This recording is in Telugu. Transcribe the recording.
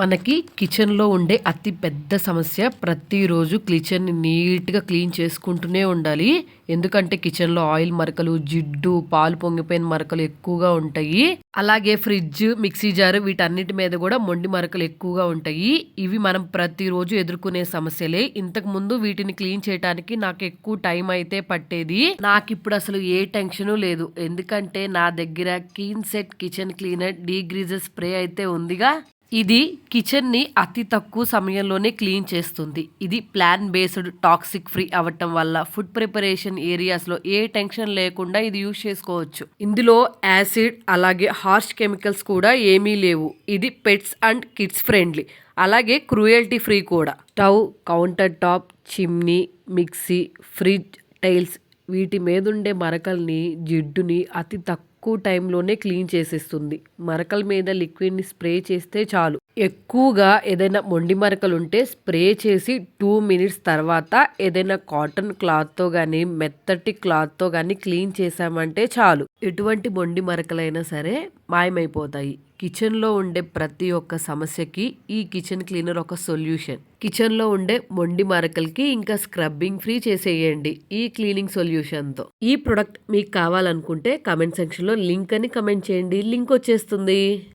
మనకి కిచెన్‌లో ఉండే అతి పెద్ద సమస్య ప్రతిరోజు కిచెన్‌ని నీట్‌గా క్లీన్ చేసుకుంటూనే ఉండాలి. ఎందుకంటే కిచెన్‌లో ఆయిల్ మరకలు, జిడ్డు, పాలు పొంగిపోయిన మరకలు ఎక్కువగా ఉంటాయి. అలాగే ఫ్రిడ్జ్, మిక్సీ జార్ వీటన్నిటి మీద గూడా మొండి మరకలు ఎక్కువగా ఉంటాయి. ఇవి మనం ప్రతిరోజు ఎదుర్కొనే సమస్యలే. ఇంతకుముందు వీటిని క్లీన్ చేయటానికి నాకు ఎక్కువ టైం అయితే పట్టేది. నాకిప్పుడు అసలు ఏ టెన్షను లేదు. ఎందుకంటే నా దగ్గర కీన్సెట్ కిచెన్ క్లీనర్ డీగ్రీజర్ స్ప్రే అయితే ఉందిగా. ఇది కిచెన్‌ని అతి తక్కువ సమయంలోనే క్లీన్ చేస్తుంది. ఇది ప్లాంట్ బేస్డ్ టాక్సిక్ ఫ్రీ అవ్వటం వల్ల ఫుడ్ ప్రిపరేషన్ ఏరియాస్‌లో ఏ టెన్షన్ లేకుండా ఇది యూజ్ చేసుకోవచ్చు. ఇందులో యాసిడ్ అలాగే హార్ష్ కెమికల్స్ కూడా ఏమీ లేవు. ఇది పెట్స్ అండ్ కిడ్స్ ఫ్రెండ్లీ. అలాగే క్రూయల్టీ ఫ్రీ కూడా. Stove, counter top, chimney, mixie, fridge, tiles వీటి మీదుండే మరకల్ని, జిడ్డుని అతి తక్కువ టైంలోనే క్లీన్ చేసేస్తుంది. మరకల మీద లిక్విడ్‌ని స్ప్రే చేస్తే చాలు. ఎక్కువగా ఏదైనా మొండి మరకలుంటే స్ప్రే చేసి 2 మినిట్స్ తర్వాత ఏదైనా కాటన్ క్లాత్‌తో గానీ, మెత్తటి క్లాత్‌తో గానీ క్లీన్ చేశామంటే చాలు. ఎటువంటి మొండి మరకలైనా సరే మాయమైపోతాయి. కిచెన్‌లో ఉండే ప్రతి ఒక్క సమస్యకి ఈ కిచెన్ క్లీనర్ ఒక సొల్యూషన్. కిచెన్‌లో ఉండే మొండి మరకలకి ఇంకా స్క్రబ్బింగ్ ఫ్రీ చేసేయండి ఈ క్లీనింగ్ సొల్యూషన్‌తో. ఈ ప్రొడక్ట్ మీకు కావాలనుకుంటే కామెంట్ సెక్షన్‌లో లింక్ అని కామెంట్ చేయండి. లింక్ వచ్చేస్తుంది.